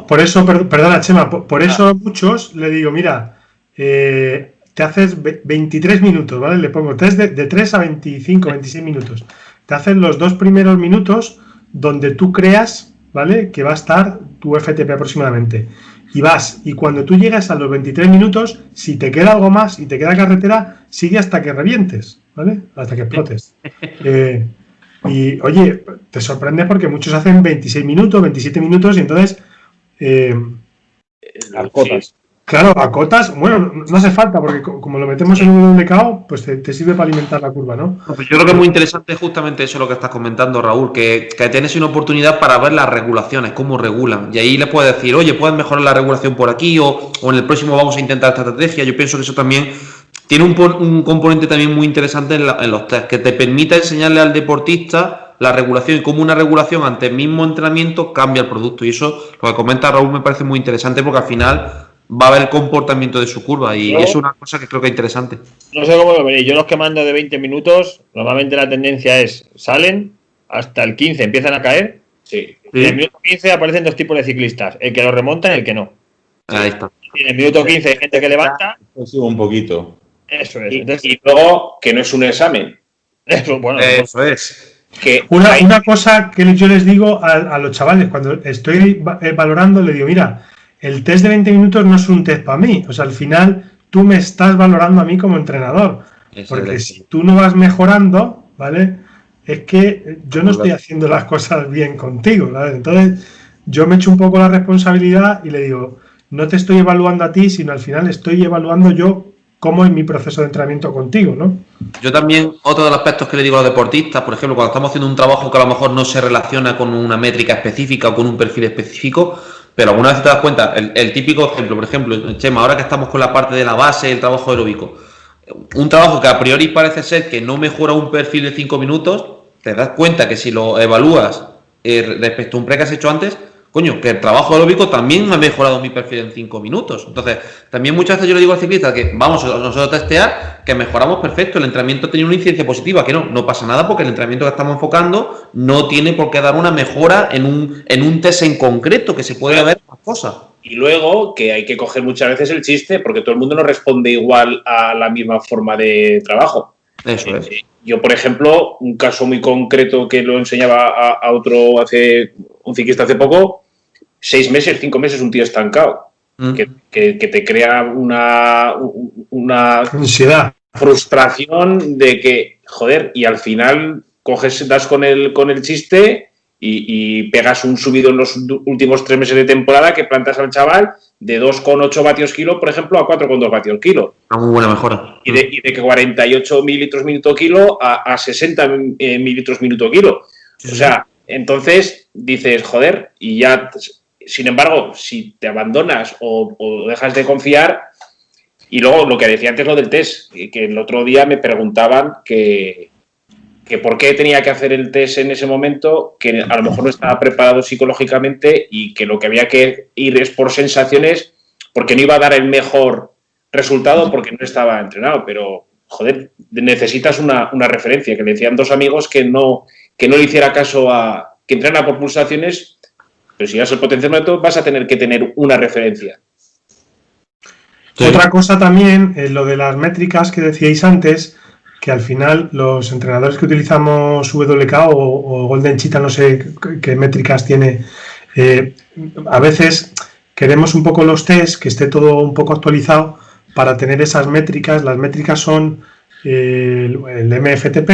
por eso, perdona, Chema, por eso a muchos le digo, mira, te haces 23 minutos, ¿vale? Le pongo test de 3 a 25, 26 minutos. Te haces los 2 primeros minutos donde tú creas, ¿vale? Que va a estar tu FTP aproximadamente. Y cuando tú llegas a los 23 minutos, si te queda algo más y te queda carretera, sigue hasta que revientes, ¿vale? Hasta que explotes. Y oye, te sorprende porque muchos hacen 26 minutos, 27 minutos y entonces... Acotas. Claro, acotas, bueno, no hace falta porque como lo metemos en un WKO, pues te sirve para alimentar la curva, ¿no? Pues yo creo que es muy interesante justamente eso lo que estás comentando, Raúl, que tienes una oportunidad para ver las regulaciones, cómo regulan. Y ahí le puedes decir, oye, puedes mejorar la regulación por aquí o en el próximo vamos a intentar esta estrategia. Yo pienso que eso también tiene un componente también muy interesante en los test, que te permite enseñarle al deportista la regulación y cómo una regulación ante el mismo entrenamiento cambia el producto. Y eso, lo que comenta Raúl, me parece muy interesante porque al final va a ver el comportamiento de su curva y es una cosa que creo que es interesante. No sé cómo lo veréis. Yo los que mando de 20 minutos, normalmente la tendencia es, salen hasta el 15, empiezan a caer. Sí. En el minuto 15 aparecen 2 tipos de ciclistas, el que lo remonta y el que no. Ahí está. Y en el minuto 15 hay gente que levanta. Subo un poquito. Eso es. Y luego, que no es un examen. Eso, bueno, Eso es. Que Una cosa que yo les digo a los chavales, cuando estoy valorando, le digo, mira, el test de 20 minutos no es un test para mí. O sea, al final tú me estás valorando a mí como entrenador. Porque si tú no vas mejorando, ¿vale? Es que yo no estoy haciendo las cosas bien contigo, ¿vale? Entonces, yo me echo un poco la responsabilidad y le digo, no te estoy evaluando a ti, sino al final estoy evaluando yo cómo es mi proceso de entrenamiento contigo, ¿no? Yo también, otro de los aspectos que le digo a los deportistas, por ejemplo, cuando estamos haciendo un trabajo que a lo mejor no se relaciona con una métrica específica o con un perfil específico, pero alguna vez te das cuenta, el típico ejemplo, por ejemplo, Chema, ahora que estamos con la parte de la base, el trabajo aeróbico, un trabajo que a priori parece ser que no mejora un perfil de 5 minutos, te das cuenta que si lo evalúas respecto a un pre que has hecho antes, coño, que el trabajo aeróbico también ha mejorado mi perfil en 5 minutos. Entonces, también muchas veces yo le digo al ciclista que vamos nosotros a testear, que mejoramos perfecto, el entrenamiento tiene una incidencia positiva, que no pasa nada porque el entrenamiento que estamos enfocando no tiene por qué dar una mejora en un test en concreto, que se puede ver más cosas. Y luego que hay que coger muchas veces el chiste porque todo el mundo no responde igual a la misma forma de trabajo. Eso es. Yo, por ejemplo, un caso muy concreto que lo enseñaba a otro, un ciclista hace poco, 6 meses, 5 meses, un tío estancado, que te crea una ansiedad, frustración de que, joder, y al final das con el chiste y pegas un subido en los últimos 3 meses de temporada que plantas al chaval de 2,8 vatios kilo, por ejemplo, a 4,2 vatios kilo. Una muy buena mejora. Y de que 48 mililitros minuto kilo a 60 mililitros minuto kilo. O sea, entonces dices, joder, y ya... Sin embargo, si te abandonas o dejas de confiar, y luego lo que decía antes, lo del test, que el otro día me preguntaban que por qué tenía que hacer el test en ese momento, que a lo mejor no estaba preparado psicológicamente y que lo que había que ir es por sensaciones, porque no iba a dar el mejor resultado porque no estaba entrenado, pero joder, necesitas una referencia, que le decían 2 amigos que no le hiciera caso que entrena por pulsaciones. Pero si vas al potenciómetro vas a tener que tener una referencia. Sí. Otra cosa también, lo de las métricas que decíais antes, que al final los entrenadores que utilizamos WK o Golden Cheetah, no sé qué métricas tiene, a veces queremos un poco los tests, que esté todo un poco actualizado para tener esas métricas. Las métricas son el MFTP,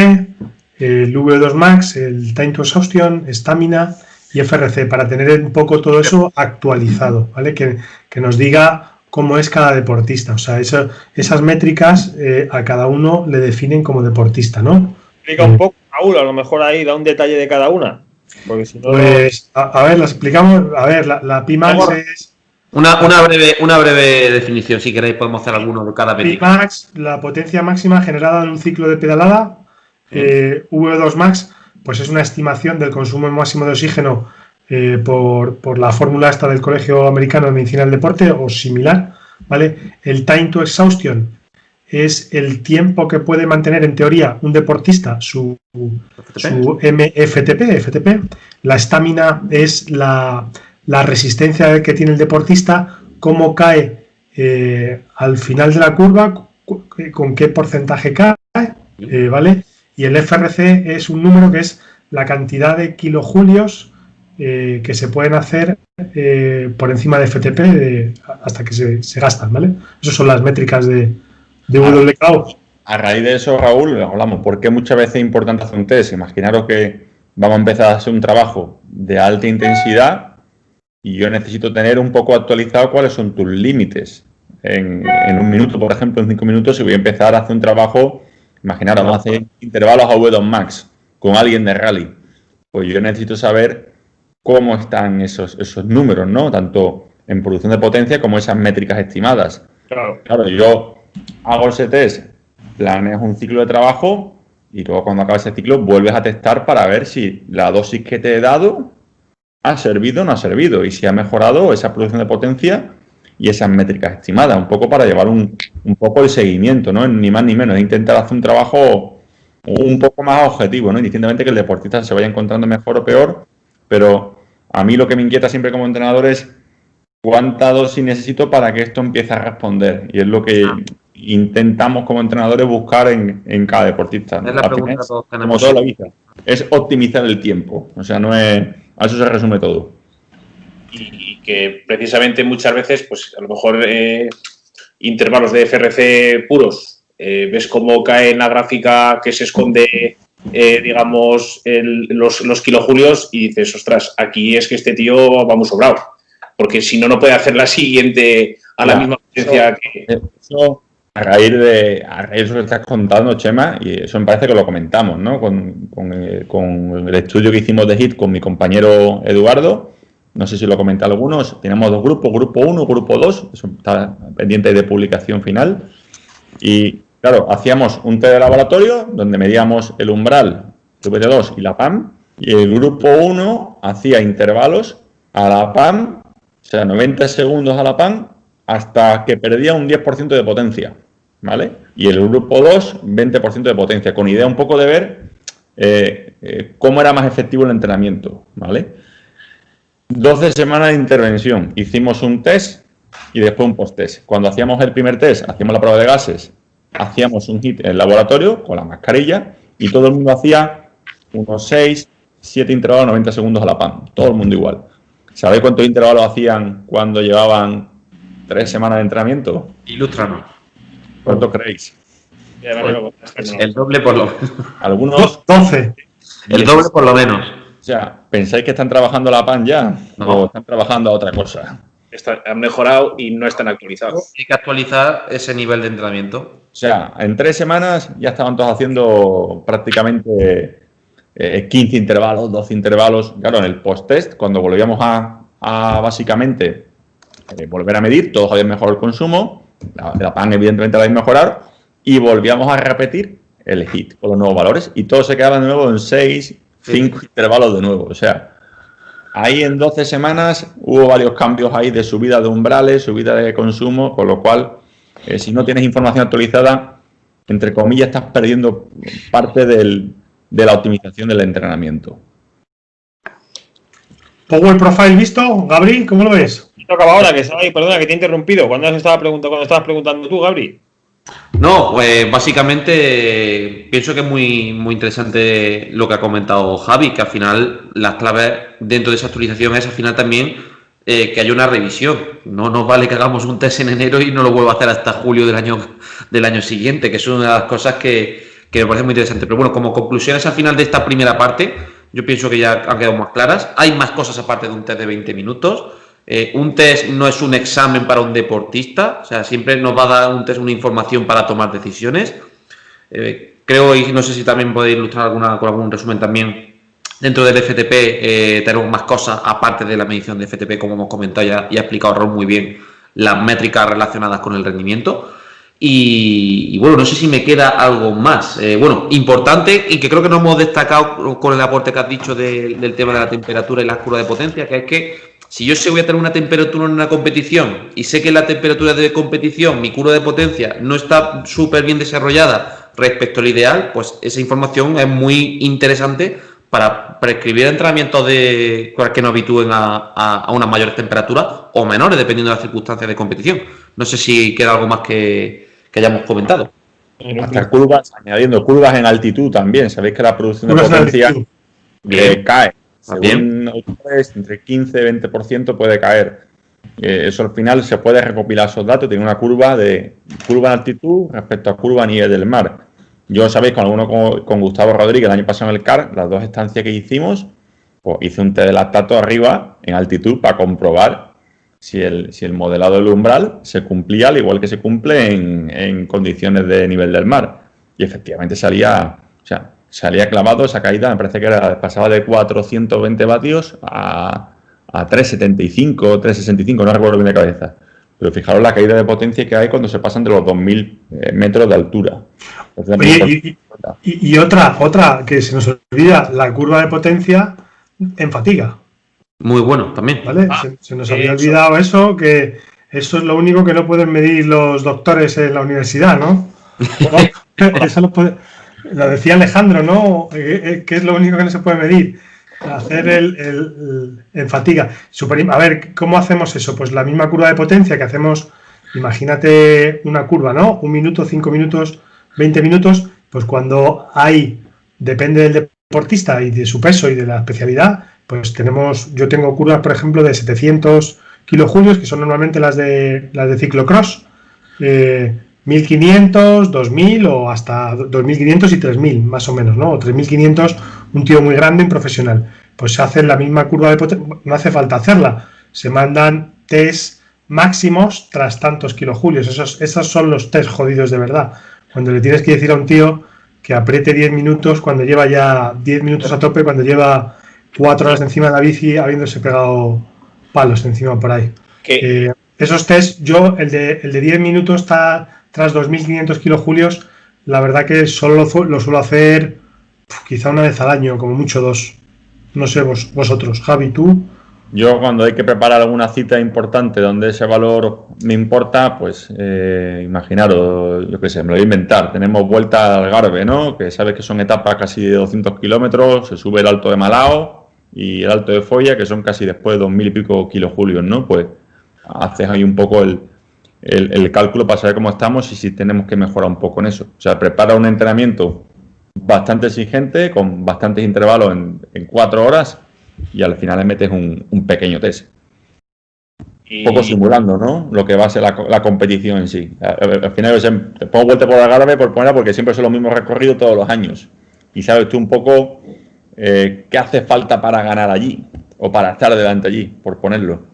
el V2 Max, el Time to Exhaustion, Stamina y FRC, para tener un poco todo eso actualizado, ¿vale? Que nos diga cómo es cada deportista. O sea, esas métricas a cada uno le definen como deportista, ¿no? Explica un poco, Raúl, a lo mejor ahí da un detalle de cada una. Porque si no, pues, a ver, la explicamos. A ver, la Pimax es... Una breve definición, si queréis podemos hacer alguno de cada métrica. Pimax, la potencia máxima generada en un ciclo de pedalada. V2 Max, pues es una estimación del consumo máximo de oxígeno por la fórmula esta del Colegio Americano de Medicina del Deporte o similar, ¿vale? El time to exhaustion es el tiempo que puede mantener en teoría un deportista su FTP. La estamina es la resistencia que tiene el deportista, cómo cae al final de la curva, con qué porcentaje cae, ¿vale? Y el FRC es un número que es la cantidad de kilojulios que se pueden hacer por encima de FTP hasta que se gastan, ¿vale? Esas son las métricas de WKO. A raíz de eso, Raúl, hablamos, ¿por qué muchas veces es importante hacer un test? Imaginaros que vamos a empezar a hacer un trabajo de alta intensidad y yo necesito tener un poco actualizado cuáles son tus límites. En un minuto, por ejemplo, en 5 minutos, si voy a empezar a hacer un trabajo, imaginaros, vamos a hacer intervalos a V2 Max con alguien de rally. Pues yo necesito saber cómo están esos números, ¿no? Tanto en producción de potencia como esas métricas estimadas. Claro, yo hago ese test, planeas un ciclo de trabajo y luego cuando acaba ese ciclo vuelves a testar para ver si la dosis que te he dado ha servido o no ha servido y si ha mejorado esa producción de potencia y esas métricas estimadas, un poco para llevar un poco el seguimiento, ¿no? Ni más ni menos, es intentar hacer un trabajo un poco más objetivo, ¿no? Indistintamente que el deportista se vaya encontrando mejor o peor, pero a mí lo que me inquieta siempre como entrenador es cuánta dosis necesito para que esto empiece a responder, y es lo que intentamos como entrenadores buscar en cada deportista, ¿no? Es la pregunta que todos tenemos. Como toda la vida, es optimizar el tiempo, o sea, no es, a eso se resume todo. Y que precisamente muchas veces, pues a lo mejor intervalos de FRC puros, ves cómo cae en la gráfica que se esconde, digamos, los kilojulios y dices, ostras, aquí es que este tío va muy sobrado, porque si no, no puede hacer la siguiente a la misma potencia que... Eso, a raíz de eso que estás contando, Chema, y eso me parece que lo comentamos, ¿no? Con el estudio que hicimos de HIIT con mi compañero Eduardo. No sé si lo comenté algunos. Tenemos dos grupos, grupo 1, grupo 2. Eso está pendiente de publicación final. Y, claro, hacíamos un test de laboratorio donde medíamos el umbral, VT2 y la PAM. Y el grupo 1 hacía intervalos a la PAM, o sea, 90 segundos a la PAM, hasta que perdía un 10% de potencia, ¿vale? Y el grupo 2, 20% de potencia, con idea un poco de ver cómo era más efectivo el entrenamiento, ¿vale? 12 semanas de intervención. Hicimos un test y después un post-test. Cuando hacíamos el primer test, hacíamos la prueba de gases, hacíamos un HIIT en el laboratorio con la mascarilla y todo el mundo hacía unos 6, 7 intervalos, 90 segundos a la PAM. Todo el mundo igual. ¿Sabéis cuántos intervalos hacían cuando llevaban 3 semanas de entrenamiento? Ilústranos. ¿Cuánto creéis? El doble por lo menos. Algunos... 12. El doble por lo menos. O sea, ¿pensáis que están trabajando la PAN ya? No. ¿O están trabajando a otra cosa? Han mejorado y no están actualizados. Hay que actualizar ese nivel de entrenamiento. O sea, en 3 semanas ya estaban todos haciendo prácticamente 15 intervalos, 12 intervalos. Claro, en el post-test, cuando volvíamos a básicamente volver a medir, todos habían mejorado el consumo, la PAN evidentemente la habían mejorado, y volvíamos a repetir el HIIT con los nuevos valores, y todos se quedaban de nuevo en 6, 5 intervalos de nuevo. O sea, ahí en 12 semanas hubo varios cambios ahí de subida de umbrales, subida de consumo, con lo cual, si no tienes información actualizada, entre comillas, estás perdiendo parte de la optimización del entrenamiento. Power Profile visto, Gabri, ¿cómo lo ves? Acaba ahora, que estaba ahí, perdona que te he interrumpido. ¿Cuándo estabas preguntando tú, Gabri? No, pues básicamente pienso que es muy interesante lo que ha comentado Javi, que al final las claves dentro de esa actualización es al final también que haya una revisión. No nos vale que hagamos un test en enero y no lo vuelva a hacer hasta julio del año siguiente, que es una de las cosas que me parece muy interesante. Pero bueno, como conclusiones al final de esta primera parte, yo pienso que ya han quedado más claras. Hay más cosas aparte de un test de 20 minutos. Un test no es un examen para un deportista, o sea, siempre nos va a dar un test una información para tomar decisiones. Creo, y no sé si también podéis ilustrar con algún resumen también, dentro del FTP tenemos más cosas aparte de la medición de FTP, como hemos comentado y ha explicado Raúl muy bien las métricas relacionadas con el rendimiento. Y bueno, no sé si me queda algo más. Bueno, importante y que creo que no hemos destacado con el aporte que has dicho del tema de la temperatura y la curva de potencia, que es que si yo sé voy a tener una temperatura en una competición y sé que la temperatura de competición, mi curva de potencia, no está súper bien desarrollada respecto al ideal, pues esa información es muy interesante para prescribir entrenamientos que nos habitúen a unas mayores temperaturas o menores, dependiendo de las circunstancias de competición. No sé si queda algo más que que hayamos comentado. Hasta curvas, añadiendo curvas en altitud también. Sabéis que la producción de Curvas en potencia altitud. cae. También. Según autores, entre 15 y 20% puede caer. Eso al final se puede recopilar esos datos. Tiene una curva en altitud respecto a curva a nivel del mar. Yo sabéis, con Gustavo Rodríguez el año pasado en el CAR, las 2 estancias que hicimos, pues hice un test de lactato arriba en altitud para comprobar si el modelado del umbral se cumplía al igual que se cumple en condiciones de nivel del mar. Y efectivamente salía clavado esa caída, me parece que pasaba de 420 vatios a 375, 365, no recuerdo bien de cabeza. Pero fijaros la caída de potencia que hay cuando se pasan de los 2000 metros de altura. Oye, y otra que se nos olvida, la curva de potencia en fatiga, Muy bueno también. ¿vale? Se nos había olvidado eso, que eso es lo único que no pueden medir los doctores en la universidad, ¿no? Eso lo decía Alejandro, ¿no? Que es lo único que no se puede medir. Hacer en fatiga. A ver, ¿cómo hacemos eso? Pues la misma curva de potencia que hacemos, imagínate una curva, ¿no? 1 minuto, 5 minutos, 20 minutos, pues cuando depende del deportista y de su peso y de la especialidad, pues yo tengo curvas, por ejemplo, de 700 kilojulios, que son normalmente las de ciclocross, 1500, 2000 o hasta 2500 y 3000, más o menos, ¿no? O 3500, un tío muy grande, un profesional. Pues se hace la misma curva de potencia, no hace falta hacerla. Se mandan test máximos tras tantos kilojulios. Esos son los test jodidos de verdad. Cuando le tienes que decir a un tío que apriete 10 minutos cuando lleva ya 10 minutos a tope, cuando lleva 4 horas encima de la bici habiéndose pegado palos encima por ahí. Esos test, el de 10 minutos está tras 2.500 kilojulios, la verdad que solo lo suelo hacer quizá una vez al año, como mucho 2. No sé vosotros, Javi, tú. Yo cuando hay que preparar alguna cita importante donde ese valor me importa, pues imaginaros, yo qué sé, me lo voy a inventar. Tenemos Vuelta al Algarve, ¿no? Que sabes que son etapas casi de 200 kilómetros, se sube el Alto de Malao y el Alto de Folla, que son casi después de 2.000 y pico kilojulios, ¿no? Pues haces ahí un poco el cálculo para saber cómo estamos y si tenemos que mejorar un poco en eso. O sea, prepara un entrenamiento bastante exigente, con bastantes intervalos en 4 horas y al final le metes un pequeño test. Un poco simulando, ¿no? Lo que va a ser la competición en sí. Al final te pongo Vuelta por Algarve por ponerla porque siempre son los mismos recorridos todos los años. Y sabes tú un poco qué hace falta para ganar allí o para estar delante allí, por ponerlo.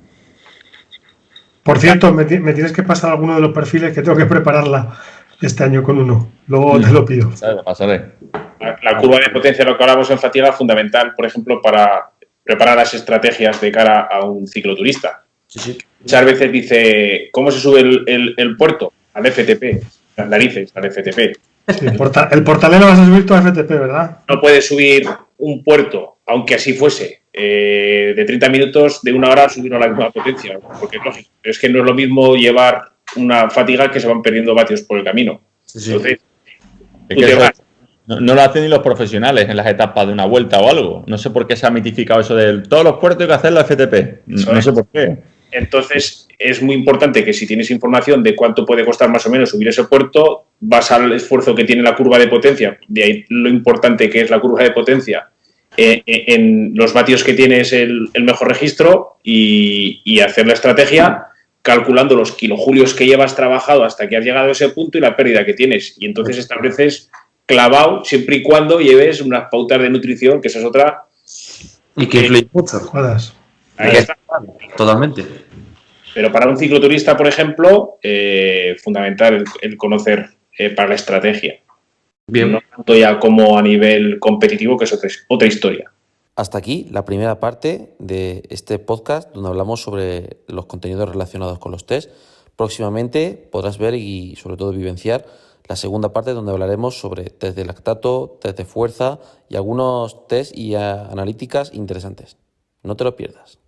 Por cierto, me tienes que pasar alguno de los perfiles que tengo que prepararla este año con uno. Luego te lo pido. Pasaré. La curva de potencia, lo que hablamos en fatiga, es fundamental, por ejemplo, para preparar las estrategias de cara a un cicloturista. Sí. Muchas veces dice, ¿cómo se sube el puerto? Al FTP, las narices, al FTP. Sí, el portalero vas a subir tu FTP, ¿verdad? No puedes subir un puerto, aunque así fuese, de 30 minutos, de 1 hora, subirlo a la misma potencia, porque es lógico. Pero es que no es lo mismo llevar una fatiga que se van perdiendo vatios por el camino. Sí. Entonces, es que no lo hacen ni los profesionales en las etapas de una vuelta o algo. No sé por qué se ha mitificado eso de todos los puertos hay que hacer la FTP. No sé por qué. Entonces, es muy importante que si tienes información de cuánto puede costar más o menos subir ese puerto, vas al esfuerzo que tiene la curva de potencia, de ahí lo importante que es la curva de potencia, en los vatios que tienes el mejor registro y hacer la estrategia calculando los kilojulios que llevas trabajado hasta que has llegado a ese punto y la pérdida que tienes. Y entonces estableces clavado siempre y cuando lleves unas pautas de nutrición, que esa es otra. Y que influye mucho. Jodas. Ahí está. Totalmente. Pero para un cicloturista, por ejemplo, fundamental el conocer para la estrategia. Bien. No tanto ya como a nivel competitivo, que es otra historia. Hasta aquí la primera parte de este podcast donde hablamos sobre los contenidos relacionados con los test. Próximamente podrás ver y sobre todo vivenciar la segunda parte donde hablaremos sobre test de lactato, test de fuerza y algunos test y analíticas interesantes. No te lo pierdas.